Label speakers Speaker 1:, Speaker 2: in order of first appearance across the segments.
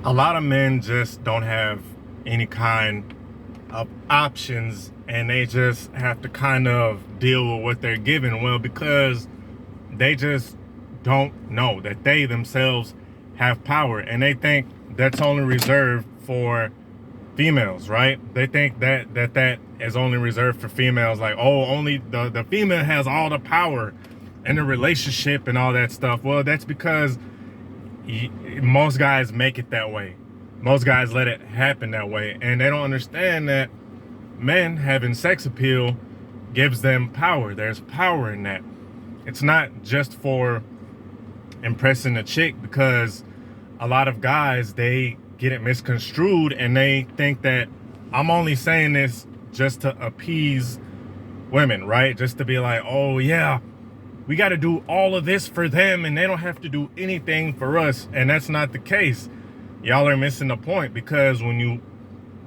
Speaker 1: A lot of men just don't have any kind of options, and they just have to kind of deal with what they're given. Well, because they just don't know that they themselves have power, and they think that's only reserved for females, right? They think that is only reserved for females. Like, oh, only the female has all the power in the relationship and all that stuff. Well, that's because most guys make it that way. Most guys let it happen that way, and they don't understand that men having sex appeal gives them power. There's power in that. It's not just for impressing a chick, because a lot of guys, they get it misconstrued and they think that I'm only saying this just to appease women, right? Just to be like, oh yeah, we got to do all of this for them and they don't have to do anything for us. And that's not the case. Y'all are missing the point, because when you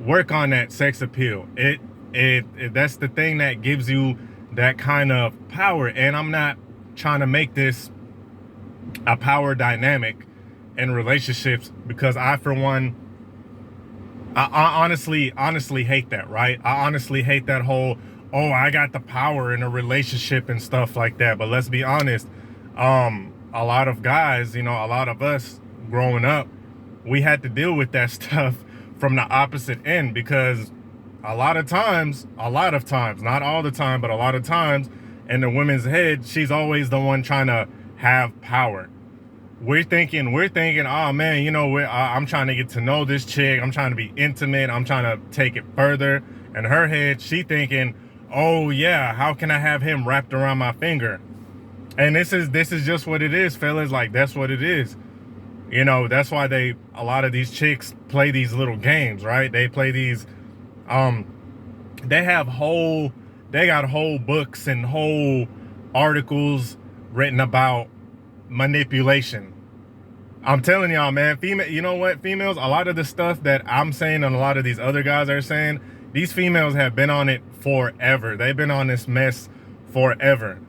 Speaker 1: work on that sex appeal, it that's the thing that gives you that kind of power. And I'm not trying to make this a power dynamic in relationships, because I, for one, I honestly hate that, right? I honestly hate that whole, oh, I got the power in a relationship and stuff like that. But let's be honest, a lot of guys, a lot of us growing up, we had to deal with that stuff from the opposite end, because a lot of times, not all the time, but a lot of times in the woman's head, she's always the one trying to have power. We're thinking, oh man, I'm trying to get to know this chick. I'm trying to be intimate. I'm trying to take it further. In her head, she thinking, oh yeah, how can I have him wrapped around my finger? And this is just what it is, fellas. Like, that's what it is. That's why a lot of these chicks play these little games, right? They play these, they got whole books and whole articles written about manipulation. I'm telling y'all, man, you know what, females, a lot of the stuff that I'm saying and a lot of these other guys are saying, these females have been on it forever. They've been on this mess forever.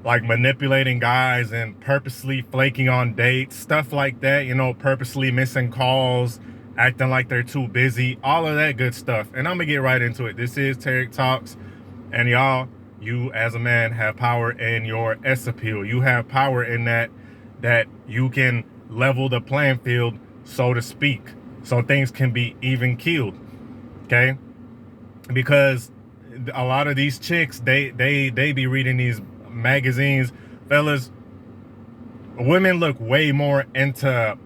Speaker 1: Like manipulating guys and purposely flaking on dates, stuff like that, purposely missing calls, acting like they're too busy, all of that good stuff. And I'm gonna get right into it. This is Tarik Talks, and y'all, you as a man have power in your S appeal. You have power in that you can level the playing field, so to speak, so things can be even keeled. Okay? Because a lot of these chicks, they be reading these magazines. Fellas, women look way more into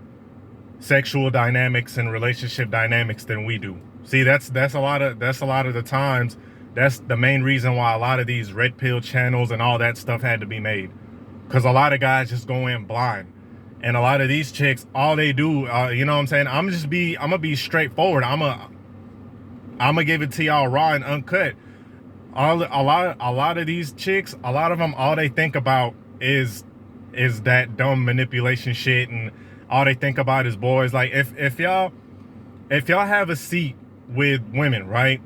Speaker 1: sexual dynamics and relationship dynamics than we do. See, that's a lot of the times, that's the main reason why a lot of these red pill channels and all that stuff had to be made, because a lot of guys just go in blind. And a lot of these chicks, all they do, you know what I'm saying, I'm gonna be straightforward. I'm gonna give it to y'all raw and uncut. A lot of these chicks, a lot of them, all they think about is that dumb manipulation shit, and all they think about is boys. Like, if y'all have a seat with women, right?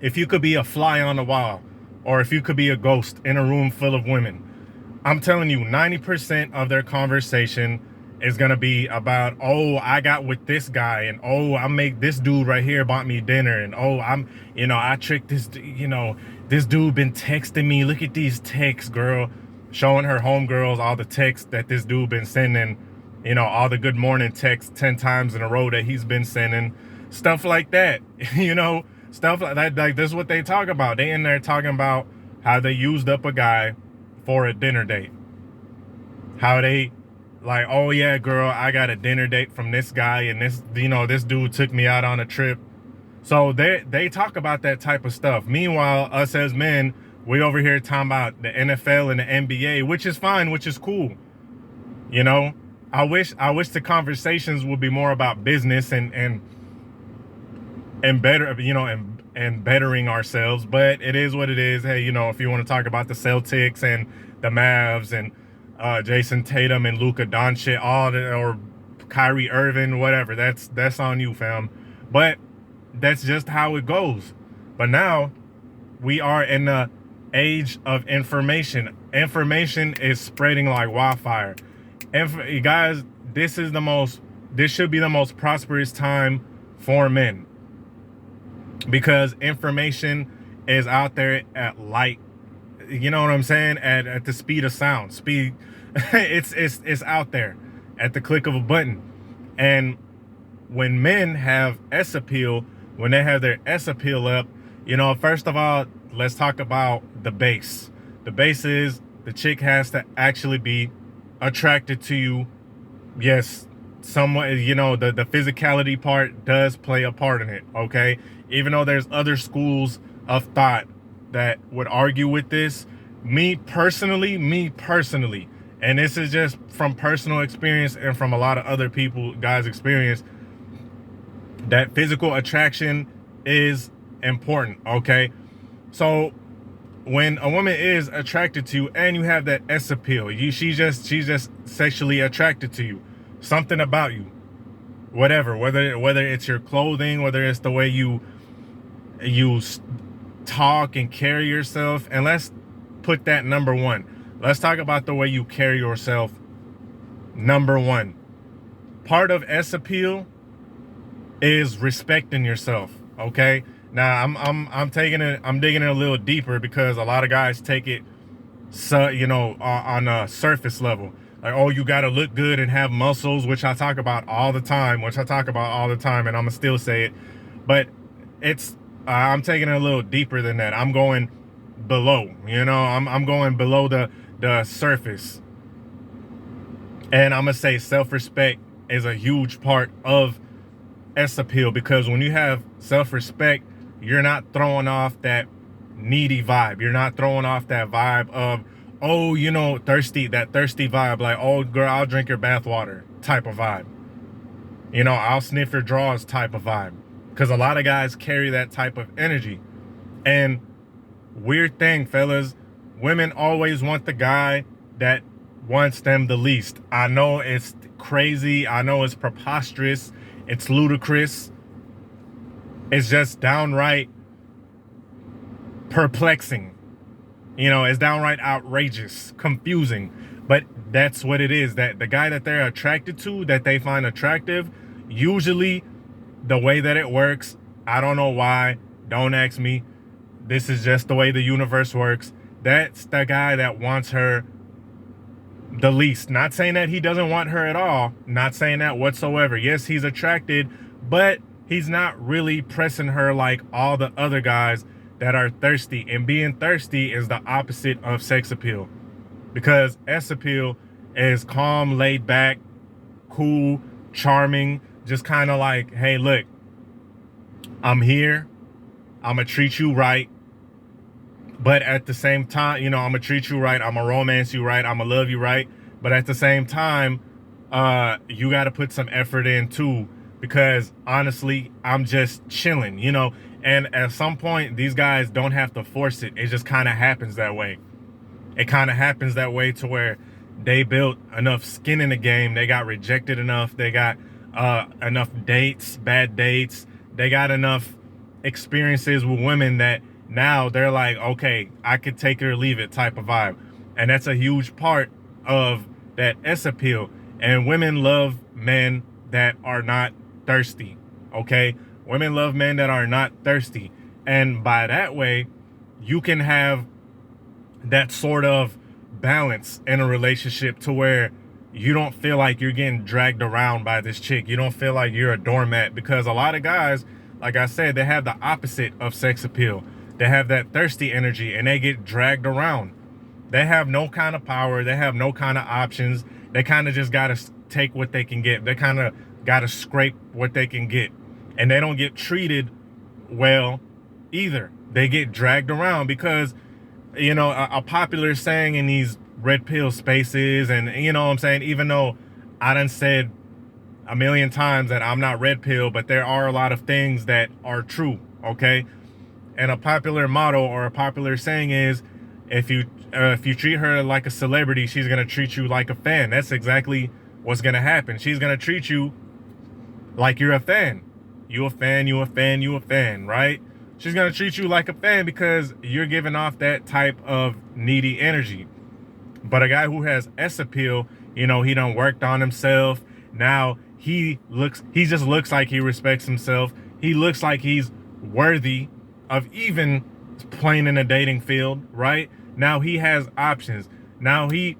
Speaker 1: If you could be a fly on the wall, or if you could be a ghost in a room full of women, I'm telling you, 90% of their conversation is gonna be about, oh, I got with this guy, and oh, this dude right here bought me dinner, and oh, I tricked this, this dude been texting me. Look at these texts, girl, showing her homegirls all the texts that this dude been sending, all the good morning texts 10 times in a row that he's been sending, stuff like that, stuff like that. Like, this is what they talk about. They in there talking about how they used up a guy for a dinner date. How they, like, oh yeah, girl, I got a dinner date from this guy, and this dude took me out on a trip. So they talk about that type of stuff. Meanwhile, us as men, we over here talking about the NFL and the NBA, which is fine, which is cool. I wish the conversations would be more about business and better, and bettering ourselves. But it is what it is. Hey, if you want to talk about the Celtics and the Mavs and Jason Tatum and Luka Doncic, or Kyrie Irving, whatever, that's on you, fam. But that's just how it goes. But now we are in the age of information. Information is spreading like wildfire. Guys, this is the most this should be the most prosperous time for men, because information is out there at light, you know what I'm saying, at the speed of sound. It's out there at the click of a button. And when men have S appeal, when they have their S appeal up, first of all, let's talk about the base. The base is the chick has to actually be attracted to you. Yes, somewhat, the physicality part does play a part in it, okay? Even though there's other schools of thought that would argue with this, me personally, and this is just from personal experience and from a lot of other people, guys' experience, that physical attraction is important, okay? So when a woman is attracted to you and you have that S appeal, she's just sexually attracted to you, something about you, whatever, whether it's your clothing, whether it's the way you talk and carry yourself. And let's put that number one. Let's talk about the way you carry yourself. Number one, part of S appeal is respecting yourself, okay? Now I'm digging it a little deeper, because a lot of guys take it on a surface level. Like, oh, you got to look good and have muscles, which I talk about all the time, and I'm gonna still say it. But I'm taking it a little deeper than that. I'm going below, I'm going below the surface. And I'm gonna say self-respect is a huge part of S appeal, because when you have self-respect, you're not throwing off that needy vibe. You're not throwing off that vibe of, oh, thirsty vibe, like, oh, girl, I'll drink your bathwater type of vibe. I'll sniff your drawers type of vibe. Because a lot of guys carry that type of energy. And weird thing, fellas, women always want the guy that wants them the least. I know it's crazy. I know it's preposterous. It's ludicrous. It's just downright perplexing. It's downright outrageous, confusing. But that's what it is. That the guy that they're attracted to, that they find attractive, usually the way that it works, I don't know why, don't ask me. This is just the way the universe works. That's the guy that wants her the least. Not saying that he doesn't want her at all. Not saying that whatsoever. Yes, he's attracted, but he's not really pressing her like all the other guys that are thirsty. And being thirsty is the opposite of sex appeal, because S appeal is calm, laid back, cool, charming, just kind of like, hey, look, I'm here, I'm gonna treat you right, but at the same time, I'm gonna treat you right, I'm gonna romance you right, I'm gonna love you right, but at the same time, you got to put some effort in too, because honestly, I'm just chilling, and at some point, these guys don't have to force it. It just kind of happens that way. It kind of happens that way to where they built enough skin in the game, they got rejected enough, they got enough dates, bad dates, they got enough experiences with women that now they're like, okay, I could take it or leave it type of vibe. And that's a huge part of that S appeal. And women love men that are not thirsty, okay? Women love men that are not thirsty. And by that way, you can have that sort of balance in a relationship to where you don't feel like you're getting dragged around by this chick. You don't feel like you're a doormat, because a lot of guys, like I said, they have the opposite of sex appeal. They have that thirsty energy and they get dragged around. They have no kind of power. They have no kind of options. They kind of just got to take what they can get. They kind of got to scrape what they can get. And they don't get treated well either. They get dragged around because, a popular saying in these red pill spaces, and what I'm saying, even though I done said a million times that I'm not red pill, but there are a lot of things that are true, okay? And a popular motto or a popular saying is, if you treat her like a celebrity, she's gonna treat you like a fan. That's exactly what's gonna happen. She's gonna treat you like you're a fan. You a fan, right? She's gonna treat you like a fan because you're giving off that type of needy energy. But a guy who has S appeal, he done worked on himself. Now he just looks like he respects himself. He looks like he's worthy of even playing in a dating field, right? Now he has options. Now he,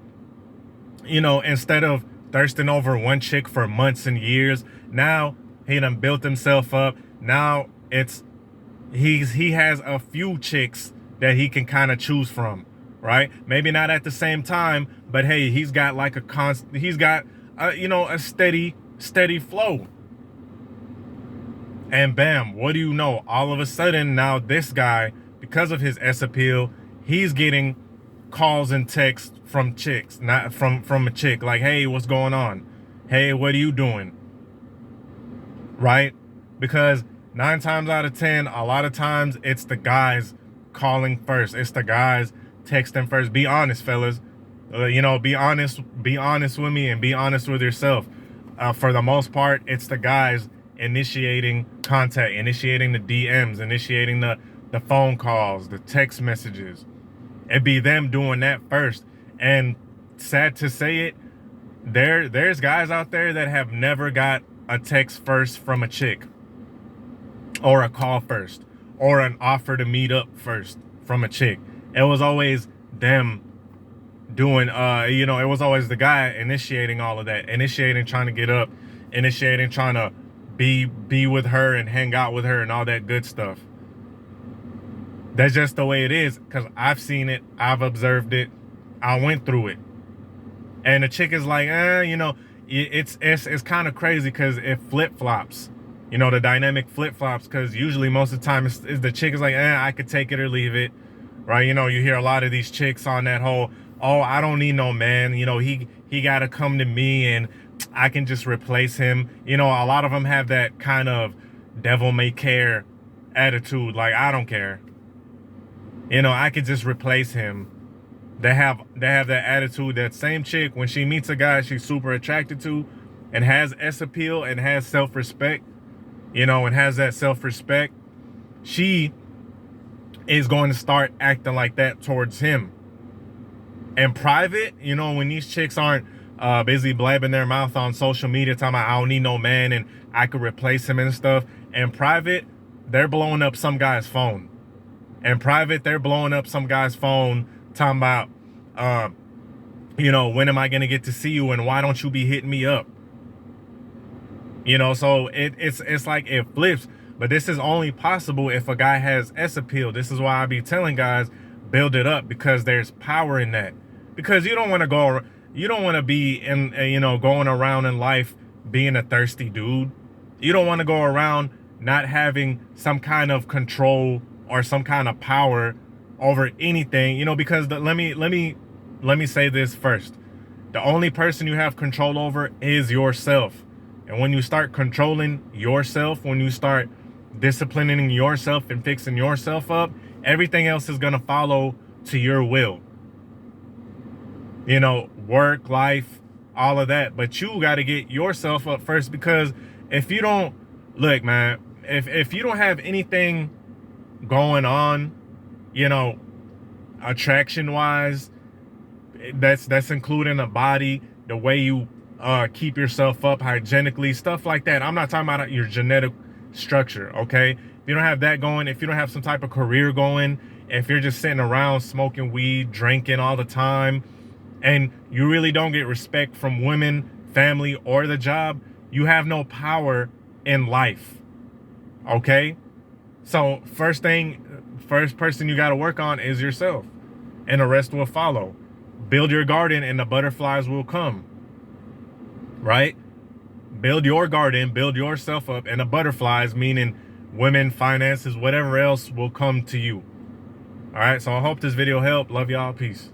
Speaker 1: instead of thirsting over one chick for months and years, now he done built himself up. Now he has a few chicks that he can kind of choose from, right? Maybe not at the same time, but hey, he's got like a steady flow. And bam, what do you know? All of a sudden, now this guy, because of his S appeal, he's getting calls and texts from chicks, not from a chick, like, hey, what's going on? Hey, what are you doing? Right? Because 9 times out of 10, a lot of times it's the guys calling first. It's the guys texting first. Be honest, fellas. Be honest with me and be honest with yourself. For the most part, it's the guys initiating contact, initiating the DMs, initiating the phone calls, the text messages. It'd be them doing that first. And sad to say it, there's guys out there that have never got a text first from a chick, or a call first, or an offer to meet up first from a chick. It was always them doing, it was always the guy initiating all of that, initiating trying to get up, initiating trying to be with her and hang out with her and all that good stuff. That's just the way it is, because I've seen it, I've observed it, I went through it. And the chick is like, it's kind of crazy because it flip-flops. The dynamic flip-flops, because usually most of the time it's the chick is like, I could take it or leave it, right? You hear a lot of these chicks on that whole, oh, I don't need no man, he got to come to me and I can just replace him. A lot of them have that kind of devil may care attitude, like, I don't care. I could just replace him. They have that attitude. That same chick, when she meets a guy she's super attracted to and has S appeal and has self-respect, and has that self-respect, she is going to start acting like that towards him. In private, when these chicks aren't busy blabbing their mouth on social media talking about, I don't need no man and I could replace him and stuff. In private, they're blowing up some guy's phone. In private, they're blowing up some guy's phone talking about, when am I going to get to see you and why don't you be hitting me up? So it's like it flips. But this is only possible if a guy has S appeal. This is why I be telling guys, build it up, because there's power in that. Because you don't want to be in, going around in life being a thirsty dude. You don't want to go around not having some kind of control or some kind of power over anything, because let me say this first. The only person you have control over is yourself. And when you start controlling yourself, when you start disciplining yourself and fixing yourself up, everything else is going to follow to your will. Work, life, all of that. But you got to get yourself up first, because if you don't, look, man, if you don't have anything going on, attraction wise, that's including a body, the way you keep yourself up hygienically, stuff like that. I'm not talking about your genetic structure, okay? If you don't have that going, if you don't have some type of career going, if you're just sitting around smoking weed, drinking all the time, and you really don't get respect from women, family, or the job, you have no power in life, okay? So first person you got to work on is yourself, and the rest will follow. Build your garden and the butterflies will come, right? Build your garden, build yourself up, and the butterflies, meaning women, finances, whatever else, will come to you. All right, so I hope this video helped. Love y'all. Peace.